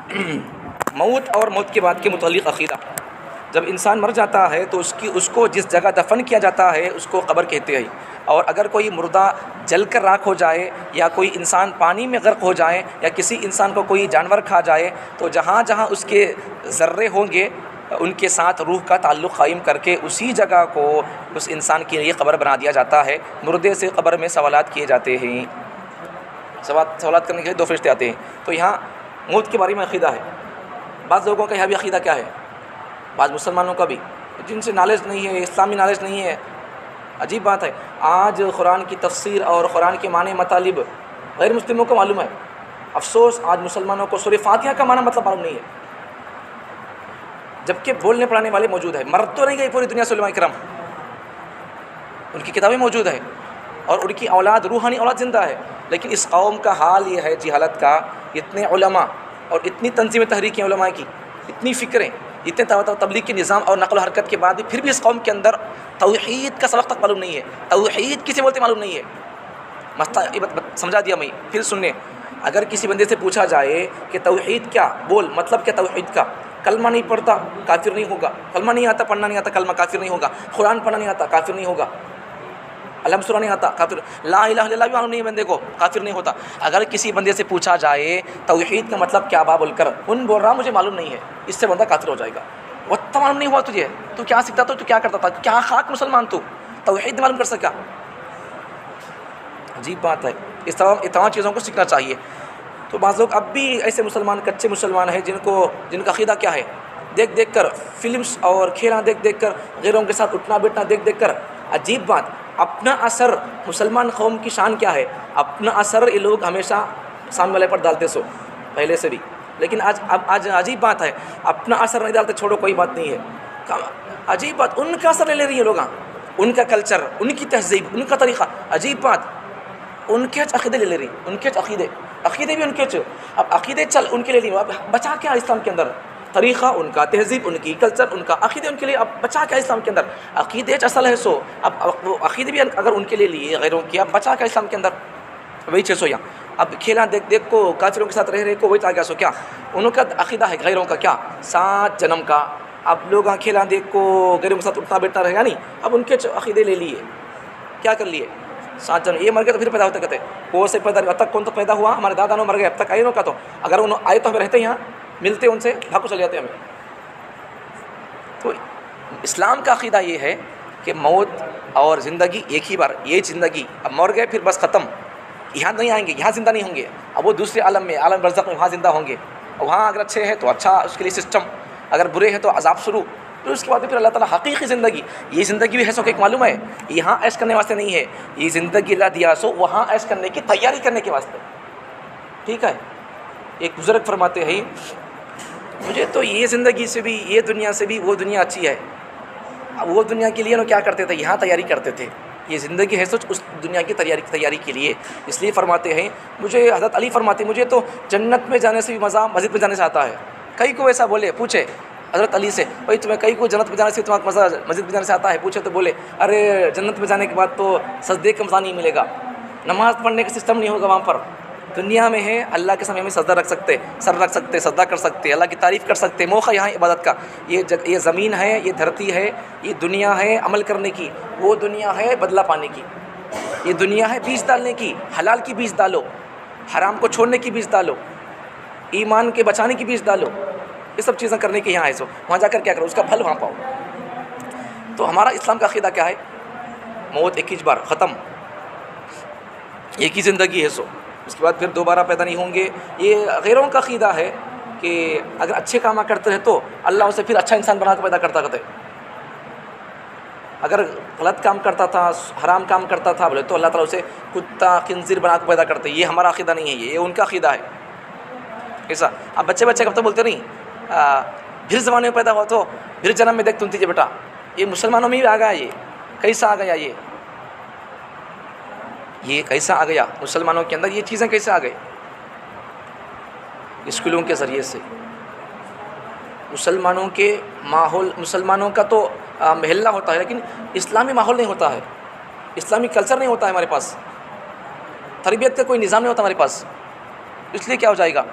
موت اور موت کے بعد کے متعلق عقیدہ. جب انسان مر جاتا ہے تو اس کو جس جگہ دفن کیا جاتا ہے اس کو قبر کہتے ہیں. اور اگر کوئی مردہ جل کر راکھ ہو جائے یا کوئی انسان پانی میں غرق ہو جائے یا کسی انسان کو کوئی جانور کھا جائے تو جہاں جہاں اس کے ذرے ہوں گے ان کے ساتھ روح کا تعلق قائم کر کے اسی جگہ کو اس انسان کے لیے قبر بنا دیا جاتا ہے. مردے سے قبر میں سوالات کیے جاتے ہیں. سوالات کرنے کے لیے 2 فرشتے آتے ہیں. تو یہاں موت کے بارے میں عقیدہ ہے. بعض لوگوں کا یہاں بھی عقیدہ کیا ہے، بعض مسلمانوں کا بھی جن سے نالج نہیں ہے، اسلامی نالج نہیں ہے. عجیب بات ہے، آج قرآن کی تفسیر اور قرآن کے معنی مطالب غیر مسلموں کو معلوم ہے. افسوس آج مسلمانوں کو سورہ فاتحہ کا معنی مطلب معلوم نہیں ہے، جبکہ بولنے پڑھانے والے موجود ہیں. مرد تو نہیں گئی پوری دنیا سے علماء کرام، ان کی کتابیں موجود ہیں اور ان کی اولاد روحانی اولاد زندہ ہے. لیکن اس قوم کا حال یہ ہے جہالت کا. اتنے علماء اور اتنی تنظیم تحریکیں علماء کی، اتنی فکریں، اتنے تبلیغ کے نظام اور نقل و حرکت کے بعد بھی پھر بھی اس قوم کے اندر توحید کا سبق تک معلوم نہیں ہے. توحید کسے بولتے معلوم نہیں ہے. مسئلہ سمجھا دیا میں، پھر سننے. اگر کسی بندے سے پوچھا جائے کہ توحید کیا، بول مطلب کیا توحید کا، کلمہ نہیں پڑھتا کافر نہیں ہوگا، کلمہ نہیں آتا پڑھنا نہیں آتا کلمہ کافر نہیں ہوگا، قرآن پڑھنا نہیں آتا کافر نہیں ہوگا، الحمد سورہ نہیں آتا کافر، لا الہ الا اللہ بھی معلوم نہیں ہے بندے کو کافر نہیں ہوتا. اگر کسی بندے سے پوچھا جائے توحید کا مطلب کیا بول کر بول رہا مجھے معلوم نہیں ہے، اس سے بندہ کافر ہو جائے گا. وہ معلوم نہیں ہوا تجھے، تو کیا سیکھتا تھا، تو کیا کرتا تھا، کیا خاک مسلمان تو توحید معلوم کر سکا. عجیب بات ہے. اس تمام چیزوں کو سیکھنا چاہیے. تو بعض لوگ اب بھی ایسے مسلمان کچے مسلمان ہیں جن کا عقیدہ کیا ہے، دیکھ کر فلمز اور کھیلا دیکھ کر غیروں کے ساتھ اٹھنا بیٹھنا دیکھ کر. عجیب بات، اپنا اثر مسلمان قوم کی شان کیا ہے، اپنا اثر یہ لوگ ہمیشہ سامنے والے پر ڈالتے سو پہلے سے بھی. لیکن آج عجیب بات ہے، اپنا اثر نہیں ڈالتے چھوڑو کوئی بات نہیں ہے. عجیب بات، ان کا اثر لے رہی ہے لوگ، ان کا کلچر، ان کی تہذیب، ان کا طریقہ. عجیب بات، ان کے عقیدے لے رہی، ان کے عقیدے بھی ان کے اب عقیدے چل ان کے لے لی. اب بچا کیا اسلام کے اندر، طریقہ ان کا، تہذیب ان کی، کلچر ان کا، عقیدے ان کے لیے اب بچا کیا اسلام کے اندر. عقیدے اصل ہے سو، اب وہ عقیدے بھی اگر ان کے لیے لیے غیروں کی، اب بچا کیا اسلام کے اندر. وہی 600 یا اب کھیلا دیکھ کو کافروں کے ساتھ رہ کو وہی آ گیا سو. کیا انہوں کا عقیدہ ہے غیروں کا، کیا 7 جنم کا. اب لوگ کھیلا دیکھ کو غیروں کے ساتھ اٹھنا بیٹھنا رہے گا نہیں. اب ان کے عقیدے لے لیے، کیا کر لیے 7 جنم. یہ مر گئے تو پھر پیدا ہوتے کہتے وہ سے پیدا، اب تک کون تو پیدا ہوا، ہمارے دادا نو مر گئے اب تک آئے نو کا. تو اگر انہوں آئے تو ہم رہتے یہاں، ملتے ان سے، بھاگ کو چلے جاتے ہمیں. تو اسلام کا عقیدہ یہ ہے کہ موت اور زندگی ایک ہی بار، یہ زندگی اب مر گئے پھر بس ختم، یہاں نہیں آئیں گے، یہاں زندہ نہیں ہوں گے. اب وہ دوسرے عالم میں، عالم برزخ میں، وہاں زندہ ہوں گے. اور وہاں اگر اچھے ہیں تو اچھا اس کے لیے سسٹم، اگر برے ہیں تو عذاب شروع. پھر اس کے بعد پھر اللہ تعالیٰ حقیقی زندگی، یہ زندگی بھی ہے سو کہ ایک معلوم ہے یہاں عیش کرنے واسطے نہیں ہے، یہ زندگی اللہ دیا سو وہاں عیش کرنے کی تیاری کرنے کے واسطے. ٹھیک ہے. ایک بزرگ فرماتے ہیں مجھے تو یہ زندگی سے بھی، یہ دنیا سے بھی وہ دنیا اچھی ہے. اب وہ دنیا کے لیے نا کیا کرتے تھے، یہاں تیاری کرتے تھے. یہ زندگی ہے سچ اس دنیا کی تیاری کے لیے. اس لیے فرماتے ہیں، مجھے حضرت علی فرماتے ہیں مجھے تو جنت میں جانے سے بھی مزہ مسجد میں جانے سے آتا ہے. کئی کو ایسا بولے، پوچھے حضرت علی سے، بھائی تمہیں کئی کو جنت میں جانے سے تمہیں مزہ مسجد میں جانے سے آتا ہے، پوچھے تو بولے ارے جنت میں جانے کے بعد تو سجدے کا مزہ نہیں ملے گا، نماز پڑھنے کا سسٹم نہیں ہوگا وہاں پر. دنیا میں ہے اللہ کے سامنے میں سجدہ رکھ سکتے، سر رکھ سکتے، سجدہ کر سکتے، اللہ کی تعریف کر سکتے. موقع یہاں عبادت کا، یہ زمین ہے، یہ دھرتی ہے، یہ دنیا ہے عمل کرنے کی، وہ دنیا ہے بدلہ پانے کی. یہ دنیا ہے بیج ڈالنے کی، حلال کی بیج ڈالو، حرام کو چھوڑنے کی بیج ڈالو، ایمان کے بچانے کی بیج ڈالو. یہ سب چیزیں کرنے کے یہاں ہے سو وہاں جا کر کیا کرو، اس کا پھل وہاں پاؤ. تو ہمارا اسلام کا عقیدہ کیا ہے، موت ایک ہی بار ختم، ایک ہی زندگی ہے سو اس کے بعد پھر دوبارہ پیدا نہیں ہوں گے. یہ غیروں کا عقیدہ ہے کہ اگر اچھے کام کرتے رہے تو اللہ اسے پھر اچھا انسان بنا کے پیدا کرتا کرتے. اگر غلط کام کرتا تھا، حرام کام کرتا تھا بولے تو اللہ تعالیٰ اسے کتا خنزیر بنا کے پیدا کرتے. یہ ہمارا عقیدہ نہیں ہے، یہ ان کا عقیدہ ہے. ایسا اب بچے کب تک بولتے نہیں، پھر زمانے میں پیدا ہوا تو پھر جنم میں دیکھ تم تیجے بیٹا. یہ مسلمانوں میں بھی آ گیا، یہ کیسا آ گیا، یہ کیسا آ گیا مسلمانوں کے اندر، یہ چیزیں کیسے آ گئی. اسکولوں کے ذریعے سے مسلمانوں کے ماحول، مسلمانوں کا تو محلہ ہوتا ہے لیکن اسلامی ماحول نہیں ہوتا ہے، اسلامی کلچر نہیں ہوتا ہے ہمارے پاس، تربیت کا کوئی نظام نہیں ہوتا ہمارے پاس. اس لیے کیا ہو جائے گا،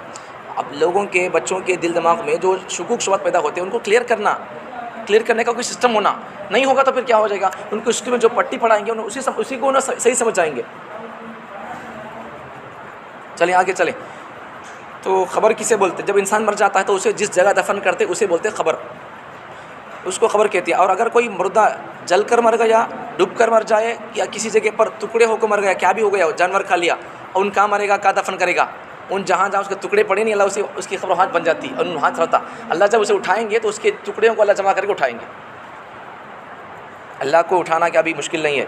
اب لوگوں کے بچوں کے دل دماغ میں جو شکوک شبہات پیدا ہوتے ہیں ان کو کلیئر کرنے کا کوئی سسٹم ہونا نہیں ہوگا تو پھر کیا ہو جائے گا. ان کو اسکول میں جو پٹی پڑھائیں گے اسی کو صحیح سمجھ جائیں گے. چلیں آگے چلیں. تو خبر کسے بولتے؟ جب انسان مر جاتا ہے تو اسے جس جگہ دفن کرتے اسے بولتے خبر، اس کو خبر کہتی ہے. اور اگر کوئی مردہ جل کر مر گیا، ڈوب کر مر جائے، یا کسی جگہ پر ٹکڑے ہو کر مر گیا، کیا بھی ہو گیا، جانور کھا لیا، اور ان کہاں مرے گا، کہاں دفن کرے گا، ان جہاں اس کے ٹکڑے پڑے نہیں، اللہ اس کی خبر ہاتھ بن جاتی اور ان ہاتھ رہتا. اللہ جب اسے اٹھائیں گے تو اس کے ٹکڑوں کو اللہ جمع کر کے اٹھائیں گے. اللہ کو اٹھانا کیا بھی مشکل نہیں ہے.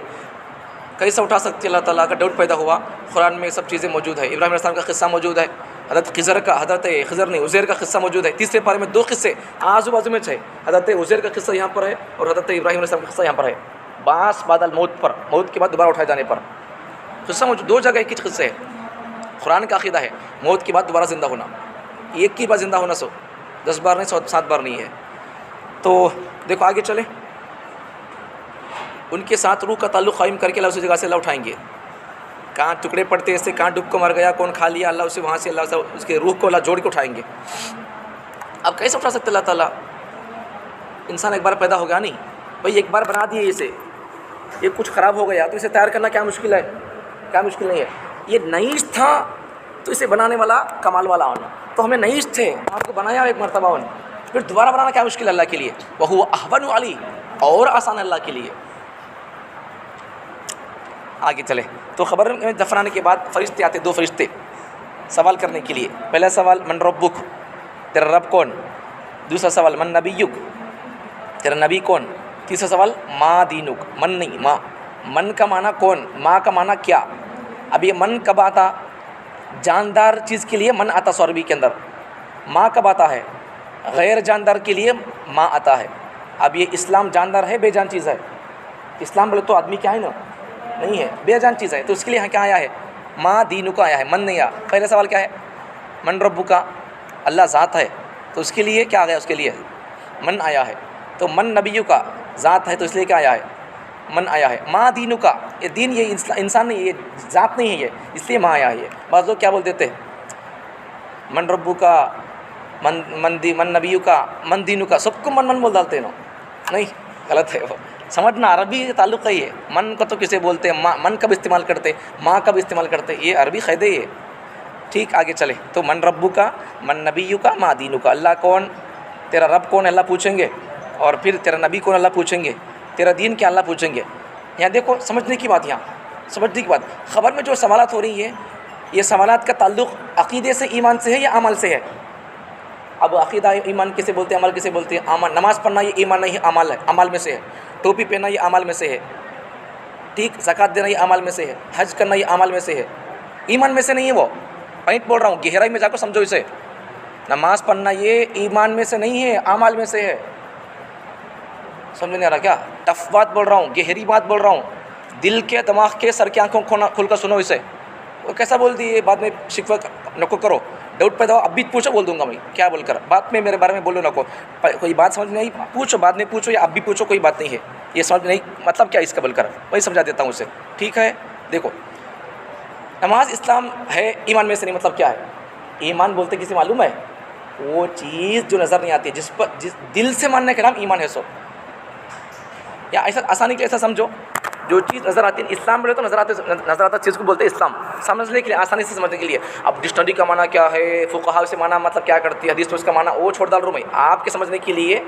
کیسے اٹھا سکتے اللہ تعالیٰ کا ڈاؤٹ پیدا ہوا. قرآن میں سب چیزیں موجود ہے. ابراہیم علیہ السلام کا قصہ موجود ہے، حضرت عزیر کا قصہ موجود ہے. تیسرے پارے میں 2 قصے آزو بازو میں ہے. حضرت عزیر کا قصہ یہاں پر ہے اور حضرت ابراہیم علیہ السلام کا قصہ یہاں پر ہے. باس بعد الموت پر، موت کے بعد دوبارہ اٹھائے جانے پر قصہ موجود. 2 جگہ ایک ہی قصے ہے. قرآن کا عقیدہ ہے موت کے بعد دوبارہ زندہ ہونا. ایک کی بار زندہ ہونا 10 بار نہیں، 7 بار نہیں ہے. تو دیکھو آگے چلے. ان کے ساتھ روح کا تعلق قائم کر کے اللہ اسی جگہ سے اللہ اٹھائیں گے. کہاں ٹکڑے پڑتے اس سے، کہاں ڈوب کو مر گیا، کون کھا لیا، اللہ اسے وہاں سے اللہ سے اس کے روح کو اللہ جوڑ کے اٹھائیں گے. اب کیسے اٹھا سکتے اللہ تعالیٰ؟ انسان ایک بار پیدا ہو گیا نہیں بھائی، ایک بار بنا دیے اسے، یہ کچھ خراب ہو گیا تو اسے تیار کرنا کیا مشکل ہے؟ کیا مشکل نہیں ہے. یہ نئیش تھا تو اسے بنانے والا کمال والا ہونا. تو ہمیں نئیش تھے، آپ کو بنایا ایک مرتبہ ہونا، پھر دوبارہ بنانا کیا مشکل ہے اللہ کے لیے. وہو احون علی، اور آسان ہے اللہ کے لیے. آگے چلے. تو خبر میں دفنانے کے بعد فرشتے آتے، 2 فرشتے سوال کرنے کے لیے. پہلا سوال من ربک، تیرا رب کون. دوسرا سوال من نبیک، تیرا نبی کون. تیسرا سوال ما دینک، من نہیں ما. من کا معنی کون، ما کا معنی کیا. اب یہ من کب آتا؟ جاندار چیز کے لیے من آتا 100 عربی کے اندر. ما کب آتا ہے؟ غیر جاندار کے لیے ما آتا ہے. اب یہ اسلام جاندار ہے، بے جان چیز ہے. اسلام بولے تو آدمی کیا ہے نا، نہیں ہے، بے جان چیز ہے. تو اس کے لیے یہاں کیا آیا ہے؟ ما دینو کا آیا ہے، من نہیں آیا. پہلا سوال کیا ہے؟ من ربو کا، اللہ ذات ہے تو اس کے لیے کیا آ گیا؟ اس کے لیے من آیا ہے. تو من نبیو کا، ذات ہے تو اس لیے کیا آیا ہے؟ من آیا ہے. ما دینو کا، یہ دین یہ انسان نہیں، یہ ذات نہیں ہے، یہ اس لیے ما آیا ہے. یہ بعض لوگ کیا بول دیتے ہیں من ربو کا، من نبیو کا، من دینو کا، سب کو من بول ڈالتے ہیں نا. نہیں، غلط ہے وہ. سمجھنا عربی تعلق ہے یہ. من کا تو کسے بولتے ہیں، من کب استعمال کرتے، ماں کب استعمال کرتے، یہ عربی قاعدے یہ. ٹھیک آگے چلے. تو من ربو کا، من نبیو کا، ما دینو کا. اللہ کون، تیرا رب کون اللہ پوچھیں گے، اور پھر تیرا نبی کون اللہ پوچھیں گے، تیرا دین کیا اللہ پوچھیں گے. یہاں دیکھو سمجھنے کی بات، یہاں سمجھنے کی بات. خبر میں جو سوالات ہو رہی ہے یہ سوالات کا تعلق عقیدے سے، ایمان سے ہے یا عمل سے ہے. اب عقیدہ ایمان کسے بولتے ہیں، عمل کسے بولتے ہیں. عمل، نماز پڑھنا یہ ایمان نہیں، عمل ہے، عمل میں سے ہے. ٹوپی پہننا یہ عمل میں سے ہے. ٹھیک، زکوٰۃ دینا یہ عمل میں سے ہے. حج کرنا یہ عمل میں سے ہے، ایمان میں سے نہیں ہے. وہ پوائنٹ بول رہا ہوں، گہرائی میں جا کر سمجھو اسے. نماز پڑھنا یہ ایمان میں سے نہیں ہے، عمل میں سے ہے. سمجھ نہیں آ رہا کیا؟ ٹف بات بول رہا ہوں، گہری بات بول رہا ہوں. دل کے، دماغ کے، سر کی آنکھوں کھول کر سنو اسے. وہ کیسا بول دی، بعد میں شکوہ نکو کرو، ڈاؤٹ پیدا ہو، اب بھی پوچھو، بول دوں گا میں کیا بول کر. بات میں میرے بارے میں بولو نکو. کوئی بات سمجھ نہیں پوچھو، بعد میں پوچھو، یا اب بھی پوچھو، کوئی بات نہیں ہے. یہ سمجھ نہیں مطلب کیا اس کا بول کر، وہی سمجھا دیتا ہوں اسے. ٹھیک ہے. دیکھو نماز اسلام ہے، ایمان میں سے نہیں. مطلب کیا ہے ایمان بولتے، کسی معلوم ہے؟ وہ چیز جو نظر نہیں آتی، جس دل سے ماننے کا نام ایمان ہے. سو یا ایسا آسانی کے ایسا سمجھو، جو چیز نظر آتی ہے، اسلام بولے تو نظر آتا چیز کو بولتے ہیں اسلام. سمجھنے کے لیے، آسانی سے سمجھنے کے لیے. اب ڈکشنری کا معنی کیا ہے، فقہا سے معنی مطلب کیا کرتی ہے، حدیث میں اس کا معنی وہ چھوڑ ڈال رہا ہوں میں آپ کے سمجھنے کے لیے.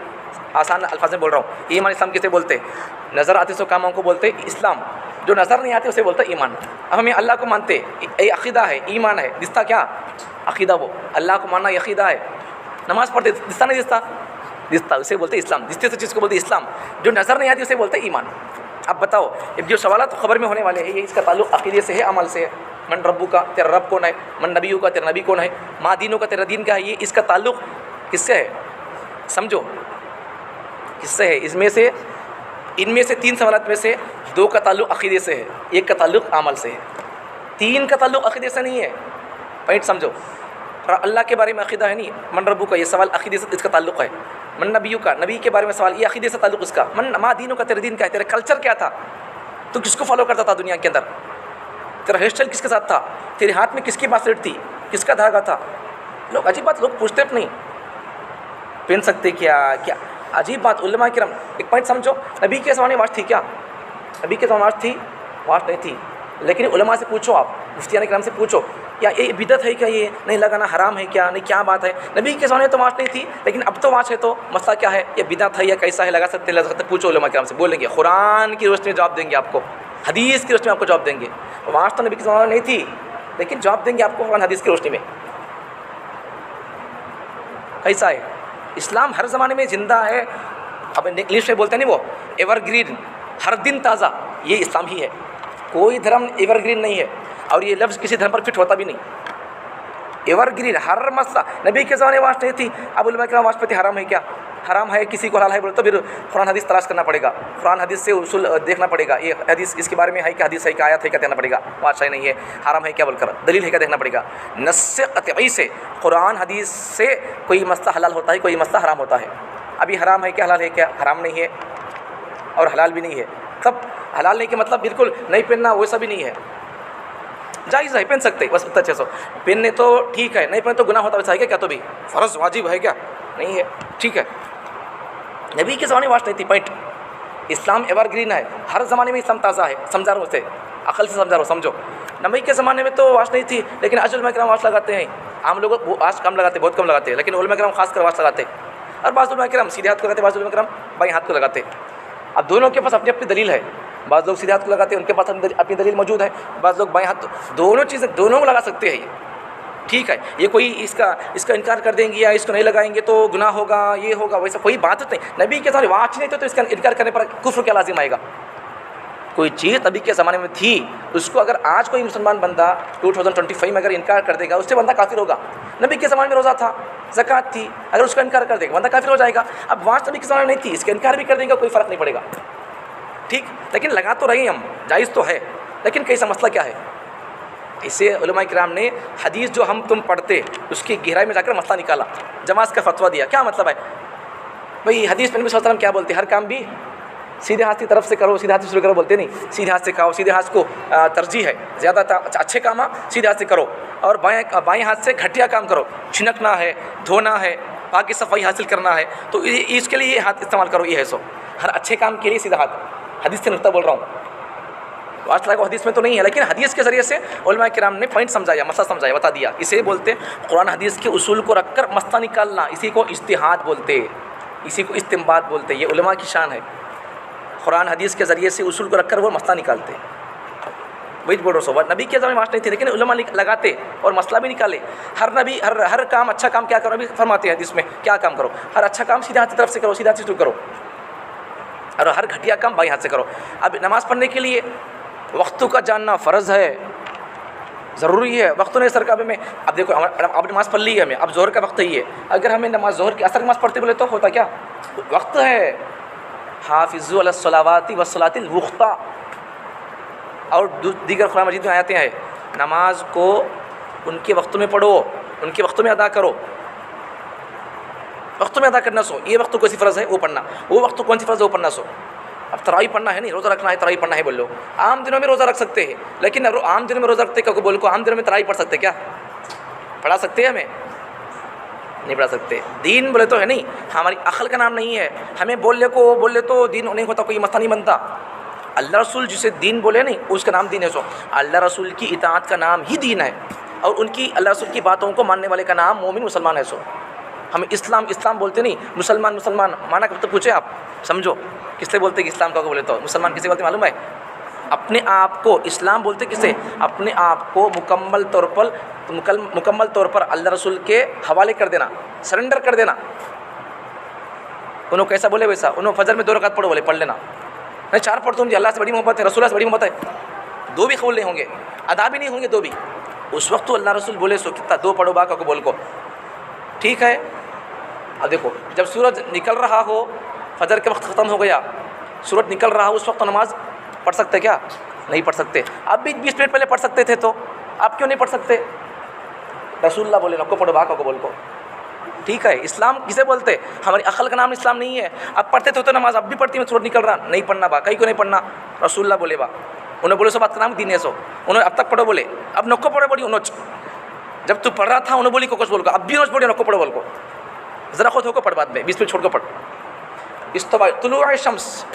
آسان الفاظ میں بول رہا ہوں. ایمان اسلام کسے بولتے ہیں؟ نظر آتے سو کاموں کو بولتے اسلام، جو نظر نہیں آتے اسے بولتا ایمان. اب ہمیں اللہ کو مانتے، یہ عقیدہ ہے، ایمان ہے. دستا کیا عقیدہ، وہ اللہ کو ماننا یہ عقیدہ ہے. نماز پڑھتے دستا نہیں دستا اسے بولتے اسلام. دستے سے چیز کو بولتے اسلام، جو نظر نہیں آتی اسے بولتے ایمان. اب بتاؤ، اب جو سوالات خبر میں ہونے والے ہیں یہ اس کا تعلق عقیدے سے ہے، عمل سے ہے. من ربو کا، تیرا رب کون ہے. من نبیو کا، تیرا نبی کون ہے. ما دینوں کا، تیرا دین کیا ہے. یہ اس کا تعلق کس سے ہے، سمجھو کس سے ہے. ان میں سے 3 سوالات میں سے 2 کا تعلق عقیدے سے ہے، 1 کا تعلق عمل سے ہے. 3 کا تعلق عقیدے سے نہیں ہے. پوائنٹ سمجھو. اللہ کے بارے میں عقیدہ ہے نہیں. من ربو کا یہ سوال عقیدے سے اس کا تعلق ہے. من نبیو کا، نبی کے بارے میں سوال، یہ عقیدے سے تعلق اس کا. ما دینوں کا، تیرے دین کا ہے. تیرا کلچر کیا تھا، تو کس کو فالو کرتا تھا دنیا کے اندر. تیرا ہیئر اسٹائل کس کے ساتھ تھا، تیرے ہاتھ میں کس کی باسلیٹ تھی، کس کا دھاگا تھا. لوگ عجیب بات، لوگ پوچھتے نہیں پہن سکتے کیا عجیب بات. علماء کرام ایک پوائنٹ سمجھو، نبی کے زمانے میں واش تھی کیا؟ نبی کے زمانے واش تھی؟ واش نہیں تھی. لیکن علماء سے پوچھو، آپ مفتیان کرام سے پوچھو کیا یہ بدعت ہے، کیا یہ نہیں لگانا حرام ہے کیا؟ نہیں، کیا بات ہے؟ نبی کے زمانے میں تو واش نہیں تھی، لیکن اب تو واش ہے، تو مسئلہ کیا ہے؟ یہ بدعت ہے یا کیسا ہے؟ لگا سکتے لگا سکتے؟ پوچھو علماء کرام سے، بولیں گے قرآن کی روشنی میں جواب دیں گے آپ کو، حدیث کی روشنی میں آپ کو جواب دیں گے. واش تو نبی کے زمانے میں نہیں تھی، لیکن جواب دیں گے آپ کو قرآن حدیث کی روشنی میں. کیسا ہے اسلام؟ ہر زمانے میں زندہ ہے. اب انگلش میں بولتے ہیں نہیں وہ ایور گرین، ہر دن تازہ، یہ اسلام ہی ہے. کوئی دھرم ایور گرین نہیں ہے، اور یہ لفظ کسی دھرم پر فٹ ہوتا بھی نہیں. ایور گرین ہر مسئلہ. نبی کے زمانے واش نہیں تھی، اب علماء کرام واش پہ حرام ہے کیا؟ حرام ہے، کسی کو حلال ہے بولے تو پھر قرآن حدیث تلاش کرنا پڑے گا، قرآن حدیث سے اصول دیکھنا پڑے گا. یہ حدیث اس کے بارے میں ہے کہ حدیث ہے کہ آیت ہے کیا دیکھنا پڑے گا. واش ہے نہیں ہے، حرام ہے کیا بول کر دلیل ہے کیا دیکھنا پڑے گا. نص قطعی سے قرآن حدیث سے کوئی مسئلہ حلال ہوتا ہے، کوئی مسئلہ حرام ہوتا ہے. ابھی حرام ہے کیا حلال ہے کیا؟ حرام نہیں ہے اور حلال بھی نہیں ہے. تب حلال نہیں کہ مطلب بالکل نہیں پہننا ویسا بھی نہیں ہے، جائز ہے، پہن سکتے بس اتنا 600 پہننے تو ٹھیک ہے، نہیں پہنے تو گناہ ہوتا ویسا ہے کیا؟ تو بھی فرض واجب ہے کیا؟ نہیں ہے، ٹھیک ہے. نبی کے زمانے واش نہیں تھی. پوائنٹ اسلام ایور گرین ہے، ہر زمانے میں اسلام تازہ ہے. سمجھا رہا ہوں اسے، عقل سے سمجھا رہا ہوں، سمجھو. نبی کے زمانے میں تو واش نہیں تھی، لیکن آج علماء کرام واش لگاتے ہیں. عام لوگ واش کم لگاتے، بہت کم لگاتے ہیں، لیکن علماء کرام خاص کر واش لگاتے. اور بعض علماء کرام سیدھے ہاتھ کو لگاتے، بعض علماء کرام بائیں ہاتھ کو لگاتے. اب دونوں کے پاس اپنی اپنی دلیل ہے. بعض لوگ سیدھے ہاتھ کو لگاتے ہیں، ان کے پاس اپنی دلیل موجود ہے. بعض لوگ بائیں ہاتھ، دونوں چیزیں دونوں کو لگا سکتے ہیں. ٹھیک ہے، یہ کوئی اس کا انکار کر دیں گے یا اس کو نہیں لگائیں گے تو گناہ ہوگا، یہ ہوگا، ویسا کوئی بات نہیں. نبی کے ساتھ واچ نہیں تو اس کا انکار کرنے پر کفر کیا لازم آئے گا؟ کوئی چیز نبی کے زمانے میں تھی، اس کو اگر آج کوئی مسلمان بندہ 2025 میں اگر انکار کر دے گا، اس سے بندہ کافر ہوگا. نبی کے زمانے میں روزہ تھا، زکوٰۃ تھی، اگر اس کا انکار کر دے گا بندہ کافر ہو جائے گا. اب واچ نبی کے زمانے میں نہیں تھی، اس کا انکار بھی کر دیں گا، کوئی فرق نہیں پڑے گا. ٹھیک، لیکن لگا تو رہے ہم، جائز تو ہے، لیکن کیسا مسئلہ کیا ہے؟ اسے علماء کرام نے حدیث جو ہم تم پڑھتے اس کی گہرائی میں جا کر مسئلہ نکالا، جماعت کا فتویٰ دیا. کیا مطلب ہے بھئی؟ حدیث میں نبی صلی اللہ علیہ وسلم کیا بولتے؟ ہر کام بھی سیدھے ہاتھ کی طرف سے کرو، سیدھے ہاتھ سے شروع کرو بولتے نہیں. سیدھے ہاتھ سے کھاؤ، سیدھے ہاتھ کو ترجیح ہے، زیادہ اچھے کام سیدھے ہاتھ سے کرو، اور بائیں ہاتھ سے گھٹیا کام کرو، چھنکنا ہے، دھونا ہے، پاکی صفائی حاصل کرنا ہے تو اس کے لیے یہ ہاتھ استعمال کرو. یہ ہے سو ہر اچھے کام کے لیے سیدھا ہاتھ. حدیث سے نقطہ بول رہا ہوں، واش کو حدیث میں تو نہیں ہے، لیکن حدیث کے ذریعے سے علماء کرام نے پوائنٹ سمجھایا، مسئلہ سمجھایا، بتا دیا. اسے بولتے قرآن حدیث کے اصول کو رکھ کر مسئلہ نکالنا. اسی کو اجتہاد بولتے، اسی کو استنباط بولتے. یہ علماء کی شان ہے، قرآن حدیث کے ذریعے سے اصول کو رکھ کر وہ مسئلہ نکالتے. وہی بول رہا ہوں، نبی کے زمانے میں واش نہیں تھی، لیکن علماء لگاتے اور مسئلہ بھی نکالے. ہر نبی ہر کام، اچھا کام کیا کرو، ابھی فرماتے ہیں حدیث میں کیا کام کرو. ہر اچھا کام سیدھے ہاتھ کی طرف سے کرو، سیدھے ہاتھ سے شروع کرو، اور ہر گھٹیا کام بائیں ہاتھ سے کرو. اب نماز پڑھنے کے لیے وقتوں کا جاننا فرض ہے، ضروری ہے. وقتوں نے سرکابے میں اب دیکھو، اب نماز پڑھ لی ہے ہمیں، اب ظہر کا وقت ہی ہے. اگر ہمیں نماز ظہر کی اثر نماز پڑھتے بولے تو ہوتا کیا؟ وقت ہے. حافظوا علی الصلوات والصلاۃ الوسطیٰ، اور دیگر قرآن مجید میں آیتیں ہیں، نماز کو ان کے وقتوں میں پڑھو، ان کے وقتوں میں ادا کرو. وقتوں میں ادا کرنا سو، یہ وقت کون سی فرض ہے وہ پڑھنا، وہ وقت کون سی فرض ہے وہ پڑھنا سو. اب تراویح پڑھنا ہے، نہیں روزہ رکھنا ہے، تراویح پڑھنا ہے بول لو. عام دنوں میں روزہ رکھ سکتے ہیں، لیکن عام دنوں میں روزہ رکھتے کہ بول کو عام دنوں میں تراویح پڑھ سکتے کیا؟ پڑھا سکتے ہیں؟ ہمیں نہیں پڑھا سکتے. دین بولے تو ہے نہیں، ہماری عقل کا نام نہیں ہے. ہمیں بولنے تو دین نہیں ہوتا، کوئی مسئلہ نہیں بنتا. اللہ رسول جسے دین بولے نہیں، اس کا نام دین ہے. سو اللہ رسول کی اطاعت کا نام ہی دین ہے، اور ان کی اللہ رسول کی باتوں کو ماننے والے کا نام مومن مسلمان ہے. سو ہم اسلام بولتے نہیں، مسلمان مانا کب تک پوچھے آپ، سمجھو کس سے بولتے کہ اسلام کا بولے تو مسلمان کسے بولتے معلوم ہے؟ اپنے آپ کو اسلام بولتے کسے؟ اپنے آپ کو مکمل طور پر اللہ رسول کے حوالے کر دینا، سرنڈر کر دینا. انہوں کیسا بولے ویسا. انہوں فجر میں 2 رکعت پڑھو بولے، پڑھ لینا. نہیں 4 پڑھتا ہوں، مجھے اللہ سے بڑی محبت ہے، رسول اللہ سے بڑی محبت ہے. 2 بھی قبول نہیں ہوں گے، ادا بھی نہیں ہوں گے 2 بھی. اس وقت تو اللہ رسول بولے سو کتنا 2 پڑھو باقا کو بول کو، ٹھیک ہے. اب دیکھو، جب سورج نکل رہا ہو، فجر کے وقت ختم ہو گیا، سورج نکل رہا ہو، اس وقت تو نماز پڑھ سکتے کیا؟ نہیں پڑھ سکتے. اب بھی 20 منٹ پہلے پڑھ سکتے تھے، تو آپ کیوں نہیں پڑھ سکتے؟ رسول اللہ بولے نکو پڑھو باقا کو بول کو، ٹھیک ہے. اسلام کسے بولتے؟ ہماری عقل کا نام اسلام نہیں ہے. اب پڑھتے تھے تو نماز اب بھی پڑھتی میں، سورج نکل رہا نہیں پڑھنا با، کہیں کو نہیں پڑھنا. رسول اللہ بولے با، انہوں بولے سو بات کا نام دین ہے. سو انہوں اب تک پڑھو بولے، اب نکو پڑھو بولی انہوں جب تو پڑھ رہا تھا انہوں بولی کو کچھ بول کو، اب بھی نوچ پڑھ نہ کو پڑھ بول کو، ذرا خود ہو کو پڑھ بعد میں 20 منٹ چھوڑ کو پڑھ. استوا طلوع شمس،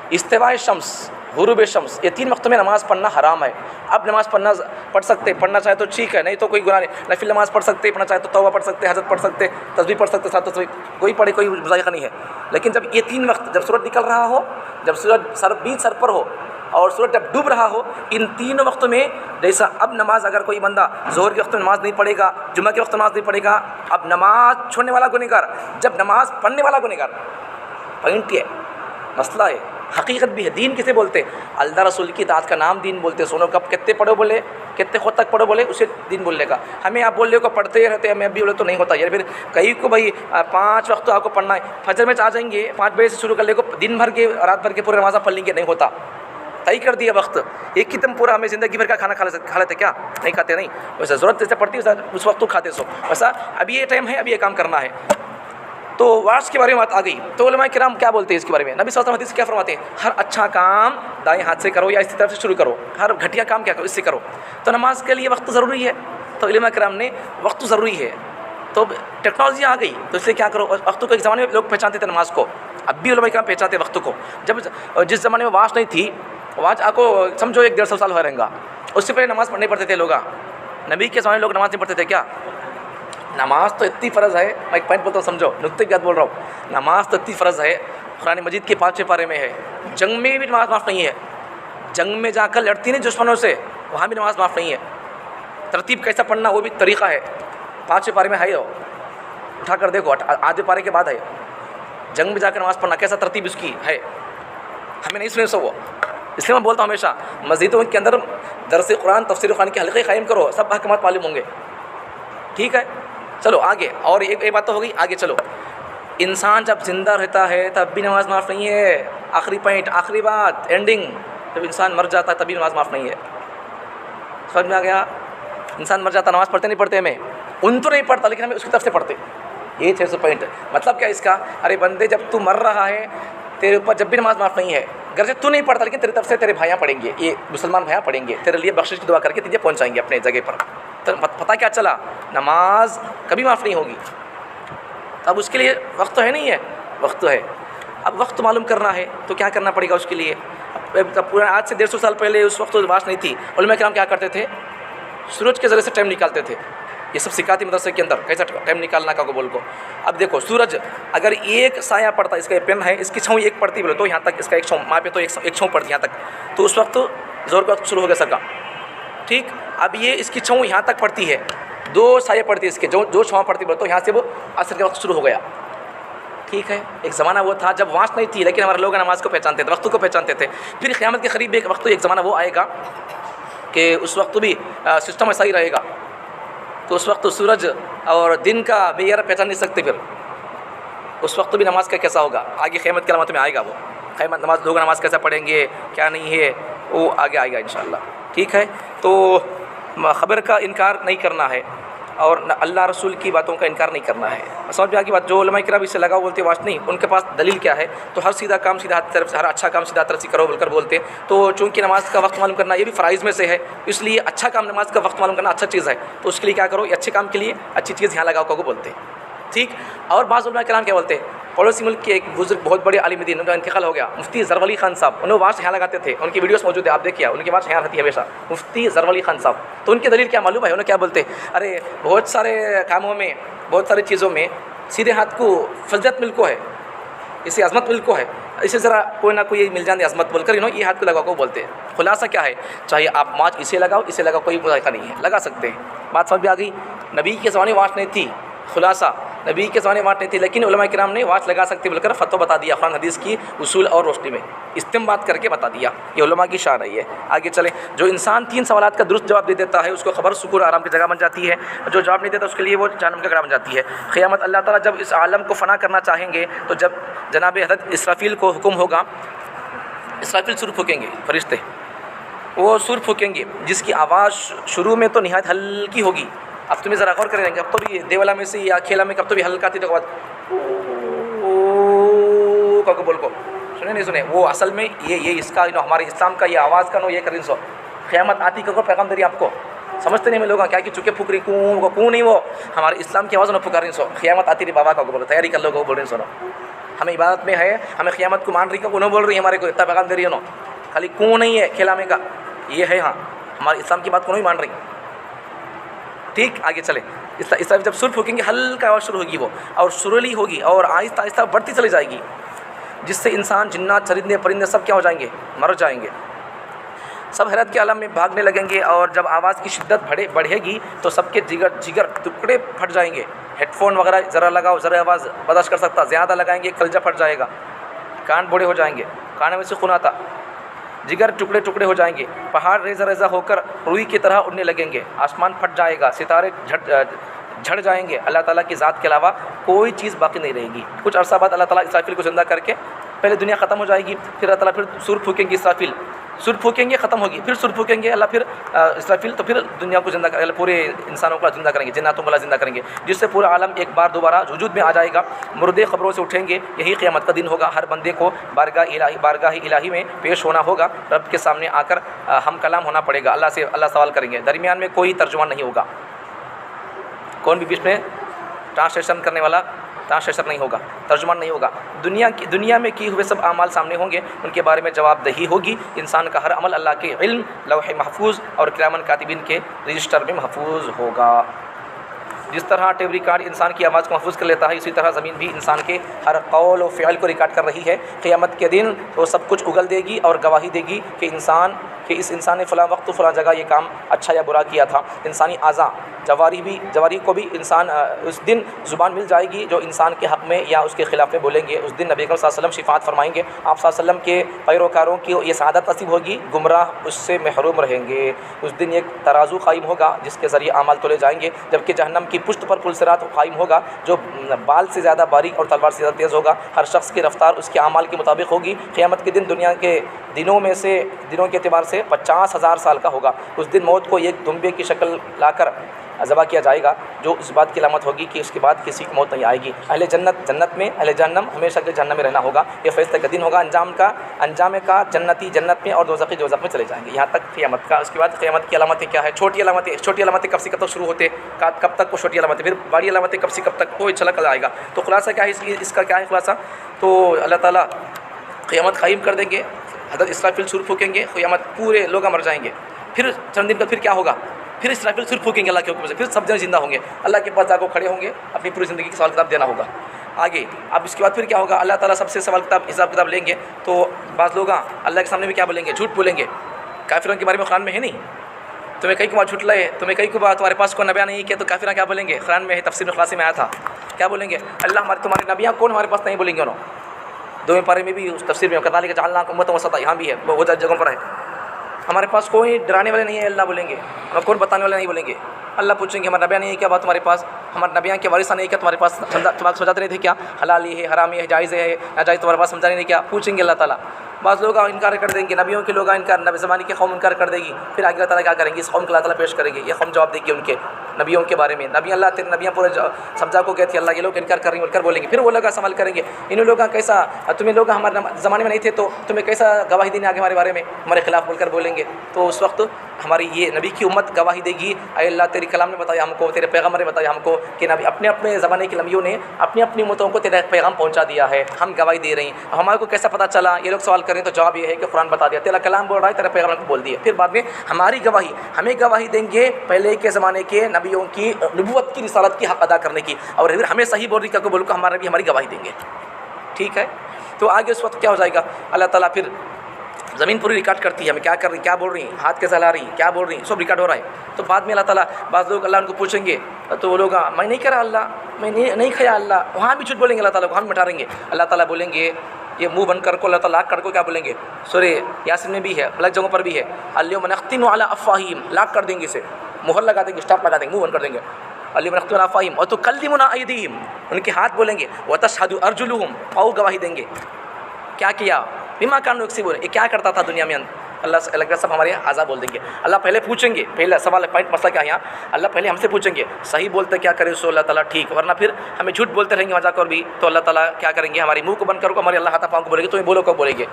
استواء شمس، غروب شمس، یہ 3 وقت میں نماز پڑھنا حرام ہے. اب نماز پڑھ سکتے، پڑھنا چاہے تو ٹھیک ہے، نہیں تو کوئی گناہ نہیں. نفل نماز پڑھ سکتے، پڑھنا چاہے تو توبہ پڑھ سکتے، حجت پڑھ سکتے، تسبیح پڑھ سکتے، ساتھ تسبیح کوئی پڑھے، کوئی ذائقہ نہیں ہے. لیکن جب یہ 3 وقت، جب سورج نکل رہا ہو، جب سورج بیچ سر پر ہو، اور سورج جب ڈوب رہا ہو، ان 3 وقتوں میں جیسا اب نماز اگر کوئی بندہ ظہر کے وقت میں نماز نہیں پڑھے گا، جمعہ کے وقت میں نماز نہیں پڑھے گا، اب نماز چھوڑنے والا گنہگار، جب نماز پڑھنے والا گنہگار. پوائنٹ یہ ہے، مسئلہ ہے، حقیقت بھی ہے. دین کسے بولتے؟ اللہ رسول کی اطاعت کا نام دین بولتے. سنو کب کتنے پڑھو بولے، کتنے خود تک پڑھو بولے، اسے دین بولنے کا. ہمیں آپ بول رہے کو پڑھتے ہی رہتے ہیں، ہمیں ابھی بولے تو نہیں ہوتا یار. پھر کئی کو بھائی 5 وقت تو آپ کو پڑھنا ہے، فجر میں آ جائیں گے 5 بجے سے شروع کر لے کو، دن بھر کے رات بھر کے پورے نمازیں پڑھ لیں گے، نہیں ہوتا. طے کر دیا وقت ایک کی تم پورا ہمیں زندگی بھر کا کھانا کھا لیتے کیا؟ نہیں کھاتے. نہیں ویسا ضرورت جیسے پڑتی ہے اس وقت تو کھاتے سو. ویسا ابھی یہ ٹائم ہے، ابھی یہ کام کرنا ہے. تو واش کے بارے میں بات آ گئی. تو علماء کرام کیا بولتے ہیں اس کے بارے میں؟ نبی صلی اللہ علیہ وسلم حدیث کیا فرماتے ہیں؟ ہر اچھا کام دائیں ہاتھ سے کرو یا اس طرف سے شروع کرو، ہر گھٹیا کام کیا کرو اس سے کرو. تو نماز کے لیے وقت ضروری ہے، تو علماء کرام نے وقت ضروری ہے. تو ٹیکنالوجی آ گئی تو اس لیے کیا کرو، وقت کو ایک زمانے میں لوگ پہچانتے تھے نماز کو، اب بھی علماء کرام پہچانتے وقت کو. جب جس زمانے میں واش نہیں تھی، واش آپ کو سمجھو 1-1.5 سال ہو رہیں گا، اس سے پہلے نماز پڑھنے پڑتے تھے لوگ. نبی کے زمانے لوگ نماز نہیں پڑھتے تھے کیا؟ نماز تو اتنی فرض ہے، میں ایک پوائنٹ بولتا ہوں سمجھو، نقطے کی بات بول رہا ہوں. نماز تو اتنی فرض ہے، قرآن مجید کے 5 پارے میں ہے. جنگ میں بھی نماز معاف نہیں ہے. جنگ میں جا کر لڑتی نہیں دشمنوں سے، وہاں بھی نماز معاف نہیں ہے. ترتیب کیسا پڑھنا وہ بھی طریقہ ہے، 5 پارے میں ہے. اٹھا کر دیکھو، آدھے پارے کے بعد ہے. جنگ میں جا کر نماز پڑھنا کیسا ترتیب اس کی ہے، ہمیں نہیں سنے سو وہ. اس لیے میں بولتا ہوں ہمیشہ مسجدوں کے اندر درس قرآن، تفسیر قرآن کے حلقے قائم کرو، سب احکامات معلوم ہوں گے. ٹھیک ہے، چلو آگے. اور ایک بات تو ہو گئی، آگے چلو. انسان جب زندہ رہتا ہے تب بھی نماز معاف نہیں ہے. آخری پوائنٹ، آخری بات، اینڈنگ. جب انسان مر جاتا ہے تبھی نماز معاف نہیں ہے. سمجھ میں آ گیا؟ انسان مر جاتا، نماز پڑھتے نہیں پڑھتے ہمیں، ان تو نہیں پڑھتا لیکن ہمیں اس کی طرف سے پڑھتے. یہ 600 پوائنٹ. مطلب کیا اس کا؟ ارے بندے جب تو مر رہا ہے تیرے اوپر جب بھی نماز معاف نہیں ہے، گرچہ تو نہیں پڑھتا لیکن تیری طرف سے تیرے بھائیاں پڑھیں گے، یہ مسلمان بھائیاں پڑھیں گے تیرے لیے، بخشش کی دعا کر کے تجھے پہنچائیں گے اپنے جگہ پر. تو پتہ کیا چلا؟ نماز کبھی معاف نہیں ہوگی. اب اس کے لیے وقت تو ہے نہیں ہے، وقت تو ہے. اب وقت معلوم کرنا ہے تو کیا کرنا پڑے گا اس کے لیے؟ پورا آج سے 150 سال پہلے اس وقت واش نہیں تھی، علماء کرام کیا کرتے تھے؟ سورج کے ذریعے سے ٹائم نکالتے تھے. یہ سب سکھاتی مدرسے کے اندر کیسا ٹائم نکالنا کا کو بول کو. اب دیکھو سورج اگر ایک سایہ پڑتا، اس کا پین ہے، اس کی چھاؤں ایک پڑتی بولے تو یہاں تک، اس کا ایک چھاؤں ماں پہ تو ایک چھاؤں پڑتی یہاں تک، تو اس وقت زور کا وقت شروع ہو گیا سر کا. ٹھیک، اب یہ اس کی چھاؤں یہاں تک پڑتی ہے، 2 سایہ پڑتی ہے اس کے، جو چھاؤں پڑتی بولے تو یہاں سے وہ عصر کا وقت شروع ہو گیا. ٹھیک ہے، ایک زمانہ وہ تھا جب واش نہیں تھی لیکن ہمارے لوگ نماز کو پہچانتے تھے، وقت کو پہچانتے تھے. پھر قیامت کے قریب ایک وقت، ایک زمانہ وہ آئے گا کہ اس وقت بھی سسٹم ایسا ہی رہے گا. تو اس وقت سورج اور دن کا معیار پہچان نہیں سکتے. پھر اس وقت بھی نماز کا کیسا ہوگا؟ آگے قیامت کے علامت میں آئے گا. وہ قیامت نماز، لوگ نماز کیسا پڑھیں گے، کیا نہیں ہے، وہ آگے آئے گا انشاءاللہ. ٹھیک ہے، تو خبر کا انکار نہیں کرنا ہے اور اللہ رسول کی باتوں کا انکار نہیں کرنا ہے. سمجھ میں آ گئی بات؟ جو علماء کرام اس سے لگا بولتے واش نہیں، ان کے پاس دلیل کیا ہے؟ تو ہر سیدھا کام سیدھا طرف سے، ہر اچھا کام سیدھا طرف سے کرو بول کر بولتے. تو چونکہ نماز کا وقت معلوم کرنا یہ بھی فرائض میں سے ہے، اس لیے اچھا کام نماز کا وقت معلوم کرنا اچھا چیز ہے. تو اس کے لیے کیا کرو؟ یہ اچھے کام کے لیے اچھی چیز یہاں لگاؤ کو بولتے. ٹھیک. اور بعض علماء کرام کیا بولتے ہیں؟ پڑوسی ملک کے ایک بزرگ بہت بڑے عالم دین، ان کا انتقال ہو گیا، مفتی ظفر خان صاحب. انہوں واش یہاں لگاتے تھے، ان کی ویڈیوز موجود ہے، آپ دیکھیے، ان کی واش یہاں رہتی ہے ہمیشہ، مفتی ظفر خان صاحب. تو ان کی دلیل کیا معلوم ہے؟ انہوں کیا بولتے؟ ارے بہت سارے کاموں میں، بہت ساری چیزوں میں سیدھے ہاتھ کو فضیلت ملکو ہے، اسے عظمت ملکو ہے، اسے ذرا کوئی نہ کوئی مل جانے عظمت بول کر یہ ہاتھ کو لگاؤ کو بولتے ہیں. خلاصہ کیا ہے؟ چاہے آپ واچ اسے لگاؤ اسے لگاؤ، کوئی مذائقہ نہیں ہے، لگا سکتے ہیں. بات سمجھ میں آ گئی؟ نبی کے زمانے واچ نہیں تھی. خلاصہ نبی کے زمانے واچ نہیں تھی لیکن علماء کرام نے واچ لگا سکتے بول کر فتویٰ بتا دیا، قرآن حدیث کی اصول اور روشنی میں استنباط کر کے بتا دیا. یہ علماء کی شان رہی ہے. آگے چلیں. جو انسان 3 سوالات کا درست جواب دے دیتا ہے اس کو خبر، سکون، آرام کی جگہ بن جاتی ہے. جو جواب نہیں دیتا اس کے لیے وہ جہنم کا گڑھ بن جاتی ہے. قیامت اللہ تعالیٰ جب اس عالم کو فنا کرنا چاہیں گے تو جب جناب حضرت اسرافیل کو حکم ہوگا، اسرافیل سور پھونکیں گے، فرشتے وہ سور پھونکیں گے جس کی آواز شروع میں تو نہایت ہلکی ہوگی. اب تمہیں ذرا غور کریں گے، اب تو بھی دیولا میں سے یا کھیلا میں کب تو بھی ہلکا آتی، تو بات کو بول کو سنے نہیں سنے، وہ اصل میں یہ اس کا ہمارے اسلام کا یہ آواز کا نو یہ کریں سو. قیامت آتی کو پیغام دے رہی آپ کو، سمجھتے نہیں ہمیں لوگ کیا کہ چکے پھک رہی کوں نہیں، وہ ہمارے اسلام کی آواز نہ پکار رہی سو قیامت آتی رہی بابا کا بول تیاری کر لو کو بول رہی سو ہمیں عبادت میں ہے، ہمیں قیامت کو مان رہی کو نہ بول رہی ہمارے کو اتنا پیغام دے رہی ہے نو خالی کوں نہیں ہے کھیلامے کا یہ ہے، ہاں ہمارے اسلام کی بات کو نہیں مان رہی. ٹھیک آگے چلے. اس طرح جب سر پھونکیں گے ہلکا آواز شروع ہوگی وہ اور سریلی ہوگی اور آہستہ آہستہ بڑھتی چلی جائے گی، جس سے انسان جنات چرندے پرندے سب کیا ہو جائیں گے، مر جائیں گے، سب حیرت کے عالم میں بھاگنے لگیں گے. اور جب آواز کی شدت بڑھے گی تو سب کے جگر ٹکڑے پھٹ جائیں گے. ہیڈ فون وغیرہ ذرا لگاؤ، ذرا آواز برداشت کر سکتا، زیادہ لگائیں گے کلجا پھٹ جائے گا، کان بوڑھے ہو جائیں گے، کان میں سے خون آتا، جگر ٹکڑے ٹکڑے ہو جائیں گے، پہاڑ ریزہ ریزہ ہو کر روئی کی طرح اڑنے لگیں گے، آسمان پھٹ جائے گا، ستارے جھڑ جائیں گے، اللہ تعالیٰ کی ذات کے علاوہ کوئی چیز باقی نہیں رہے گی. کچھ عرصہ بعد اللہ تعالیٰ اسرافیل کو زندہ کر کے پہلے دنیا ختم ہو جائے گی، پھر اللہ تعالیٰ پھر سور پھونکیں گے، اسرافیل سور پھونکیں گے ختم ہوگی، پھر سور پھونکیں گے اللہ، پھر اسرافیل تو پھر دنیا کو زندہ کریں، پورے انسانوں کو زندہ کریں گے، جناتوں کو زندہ کریں گے، جس سے پورا عالم ایک بار دوبارہ وجود میں آ جائے گا، مردے قبروں سے اٹھیں گے. یہی قیامت کا دن ہوگا. ہر بندے کو بارگاہ الہی میں پیش ہونا ہوگا، رب کے سامنے آ کر ہم کلام ہونا پڑے گا، اللہ سے اللہ سوال کریں گے. درمیان میں کوئی ترجمان نہیں ہوگا، کون بھی بیچ میں ٹرانسلیشن کرنے والا ٹرانسلیشن نہیں ہوگا، ترجمان نہیں ہوگا. دنیا میں کیے ہوئے سب اعمال سامنے ہوں گے، ان کے بارے میں جواب دہی ہوگی. انسان کا ہر عمل اللہ کے علم لوح محفوظ اور کرامن کاتبین کے رجسٹر میں محفوظ ہوگا. جس طرح ٹیپ ریکارڈ انسان کی آواز کو محفوظ کر لیتا ہے، اسی طرح زمین بھی انسان کے ہر قول و فعل کو ریکارڈ کر رہی ہے. قیامت کے دن وہ سب کچھ اگل دے گی اور گواہی دے گی کہ اس انسان نے فلاں وقت فلاں جگہ یہ کام اچھا یا برا کیا تھا. انسانی اعضاء جواری کو بھی انسان اس دن زبان مل جائے گی جو انسان کے حق میں یا اس کے خلاف میں بولیں گے. اس دن نبی اکرم صلی اللہ علیہ وسلم شفاعت فرمائیں گے. آپ صلی اللہ علیہ وسلم کے پیروکاروں کی یہ سعادت نصیب ہوگی، گمراہ اس سے محروم رہیں گے. اس دن ایک ترازو قائم ہوگا جس کے ذریعے اعمال تولے جائیں گے، جبکہ جہنم کی پشت پر پلسرات قائم ہوگا جو بال سے زیادہ باریک اور تلوار سے زیادہ تیز ہوگا. ہر شخص کی رفتار اس کے اعمال کے مطابق ہوگی. قیامت کے دن دنیا کے دنوں کے اعتبار سے 50,000 سال کا ہوگا. اس دن موت کو ایک دمبے کی شکل لا کر ذبح کیا جائے گا، جو اس بات کی علامت ہوگی کہ اس کے بعد کسی کی موت نہیں آئے گی. اہل جنت میں، اہل جہنم ہمیشہ کے جہنم میں رہنا ہوگا. یہ فیصلے کا دن ہوگا. انجام کا جنتی جنت میں اور دوزخی دوزخ میں چلے جائیں گے. یہاں تک قیامت کا. اس کے بعد قیامت کی علامتیں کیا ہے؟ چھوٹی علامتیں کب سے کب تک شروع ہوتے، کب تک وہ چھوٹی علامتیں، پھر بڑی علامتیں کب سے کب تک وہ چلا کر آئے گا. تو خلاصہ کیا ہے اس کا کیا ہے خلاصہ؟ تو اللہ تعالیٰ قیامت قائم کر دیں گے، حضرت اسرافیل سور پھونکیں گے، قیامت پورے لوگ مر جائیں گے. پھر چند دن کا پھر کیا ہوگا؟ پھر اسرافیل سور پھونکیں گے اللہ کے حکم سے، پھر سب جن زندہ ہوں گے، اللہ کے پاس جا کے کھڑے ہوں گے، اپنی پوری زندگی کی سوال کتاب دینا ہوگا. آگے اب اس کے بعد پھر کیا ہوگا؟ اللہ تعالیٰ سب سے حساب کتاب لیں گے. تو بعض لوگ اللہ کے سامنے بھی کیا بولیں گے؟ جھوٹ بولیں گے. کافروں کے بارے میں قرآن میں ہے نہیں، تمہیں کئی کو بات جھوٹ لائے، تمہیں کئی کو بات تمہارے پاس کوئی نبیہ نہیں کیا، تو کافرہ کیا بولیں گے؟ قرآن میں ہے، تفسیر میں خلاصے میں آیا تھا. کیا بولیں گے؟ اللہ تمہارے نبیاں کون ہمارے پاس نہیں بولیں گے. انہوں دوویں پارے میں بھی اس تفسیر میں کذالک جعلناکم امۃ وسطا، یہاں بھی ہے، وہ جگہوں پر ہے. ہمارے پاس کوئی ڈرانے والے نہیں ہے، اللہ بولیں گے. ہمیں کون بتانے والے نہیں بولیں گے. اللہ پوچھیں گے ہمارے نبیاں نہیں ہے کیا بات تمہارے پاس، ہمارے نبیاں کے وارثہ نہیں کیا تمہارے پاس، تمہارے سمجھاتے نہیں تھے کیا حلالی ہے حرامی ہے جائز ہے ناجائز تمہارے پاس سمجھانے نہیں کیا. پوچھیں گے اللہ تعالیٰ. بعض لوگ انکار کر دیں گے، نبیوں کے لوگ انکار، نبی زمانے کی قوم انکار کر دے گی. پھر آگے اللہ تعالیٰ کیا کریں گے؟ اس قوم کو اللہ تعالیٰ پیش کریں گے، یہ قوم جواب دے گی ان کے نبیوں کے بارے میں. نبی اللہ تیرے نبیاں پورے سمجھا کو گئے تھے، اللہ یہ لوگ انکار کر رہے ہیں، بول کر بولیں گے. پھر وہ لوگ سوال کریں گے انہوں لوگوں کیسا، تمہیں لوگ ہمارے زمانے میں نہیں تھے تو تمہیں کیسا گواہی دینے آگے ہمارے بارے میں، ہمارے خلاف بول کر بولیں گے. تو اس وقت ہماری یہ نبی کی امت گواہی دے گی، اے اللہ تیری کلام نے بتایا ہم کو، تیرے پیغمبر نے بتایا ہم کو کہ نبی اپنے زمانے کے نبیوں نے اپنی امتوں کو تیرا پیغام پہنچا دیا ہے، ہم گواہی دے رہے ہیں. ہمارے کو کیسا پتہ چلا؟ یہ لوگ سوال کریں تو جواب یہ ہے کہ قرآن بتا دیا، تیرا کلام بول رہا ہے، تیرا پیغمبر کو بول دیا. پھر بعد میں ہماری گواہی، ہمیں گواہی دیں گے پہلے کے زمانے کے نبیوں کی نبوت کی رسالت کی حق ادا کرنے کی، اور پھر ہمیں صحیح بول رہی کیا کو بولو کہ ہمارا بھی ہماری گواہی دیں گے. ٹھیک ہے. تو آگے اس وقت کیا ہو جائے گا؟ اللہ تعالیٰ پھر زمین پوری ریکارڈ کرتی ہے ہمیں کیا کر رہی ہیں، کیا بول رہی ہیں، ہاتھ کیسا ہلا رہی ہیں، کیا بول رہی ہیں، سب ریکارڈ ہو رہا ہے. تو بعد میں اللہ تعالیٰ بعض لوگ اللہ ان کو پوچھیں گے تو وہ لوگ میں نہیں کرا اللہ، میں نہیں کھایا اللہ، وہاں بھی جھوٹ بولیں گے اللہ تعالیٰ کو، ہم مٹا رہیں گے. اللہ تعالیٰ بولیں گے یہ منہ بند کر کو اللہ تعالیٰ لاک کر کو کیا بولیں گے؟ سورہ یاسین میں بھی ہے، الگ جگہوں پر بھی ہے، الیوم نختم علی افواہہم، لاک کر دیں گے، اسے مہر لگا دیں گے، اسٹاپ لگا دیں گے، منہ بند کر دیں گے. الیوم نختم علی افواہہم وتکلمنا ایدیہم، ان کے ہاتھ بولیں گے، وتشہد ارجلہم، پاؤں گواہی دیں گے. کیا کیا؟ بما کانوا یکسبون، یہ کیا کرتا تھا دنیا میں اللہ کا سب ہمارے اعضا بول دیں گے. اللہ پہلے پوچھیں گے, پہلا سوال پوائنٹ مسئلہ کیا ہے یہاں, اللہ پہلے ہم سے پوچھیں گے صحیح بولتے کیا کریں سو اللہ تعالیٰ ٹھیک, ورنہ پھر ہمیں جھوٹ بولتے رہیں گے مذاق اور بھی تو اللہ تعالیٰ کیا کریں گے, ہماری منہ کو بند کرو, ہمارے اللہ ہاتھ پاؤں کو بولیں گے تو یہ بولو کب بولیں گے.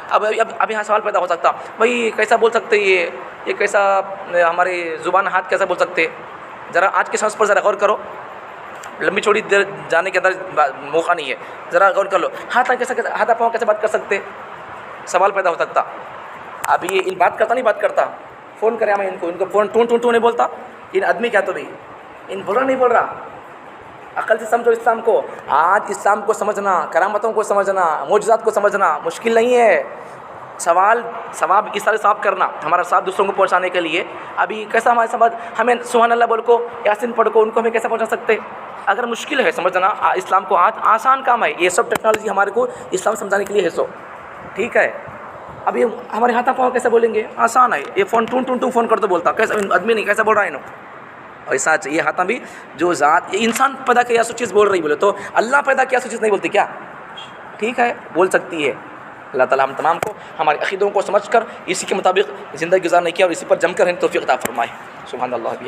اب یہاں سوال پیدا ہو سکتا بھائی کیسا بول سکتے یہ کیسا ہماری زبان ہاتھ کیسا بول سکتے. ذرا آج کے سانس پر ذرا غور کرو, لمبی چوڑی دیر جانے کے اندر موقع نہیں ہے, ذرا غور کر لو ہاتھ پاؤں کیسے بات کر سکتے, سوال پیدا ہو سکتا. اب یہ بات کرتا نہیں بات کرتا, فون کرے میں ان کو فون ٹون ٹون ٹون نہیں بولتا, ان آدمی کیا تو بھائی ان بول رہا نہیں بول رہا. عقل سے سمجھو اسلام کو. آج اسلام کو سمجھنا, کرامتوں کو سمجھنا, معجزات کو سمجھنا مشکل نہیں ہے. ثواب اس طرح ثواب کرنا ہمارا ساتھ دوسروں کو پہنچانے کے لیے. ابھی کیسا ہمارے ساتھ ہمیں سبحان اللہ بول کو یاسین پڑھ کو ان کو ہمیں کیسے پہنچا سکتے. اگر مشکل ہے سمجھنا اسلام کو, آج آسان کام ہے یہ سب ٹیکنالوجی ہمارے کو اسلام سمجھانے کے لیے ہے سو ٹھیک ہے. اب یہ ہمارے ہاتھ پاؤں کیسے بولیں گے, آسان ہے. یہ phone tone tone tone phone کر تو بولتا, کیسا آدمی نہیں کیسا بول رہا ہے انہوں. ایسا یہ ہاتھ بھی جو ذات یہ انسان پیدا کیا سو چیز بول رہی بولے تو اللہ پیدا کیا سو چیز نہیں بولتی کیا, ٹھیک ہے بول سکتی ہے. اللہ تعالیٰ ہم تمام کو ہمارے عقیدوں کو سمجھ کر اسی کے مطابق زندگی گزارنے کی اور اسی پر جم کر ہمیں توفیق عطا فرمائے. سبحان اللہ.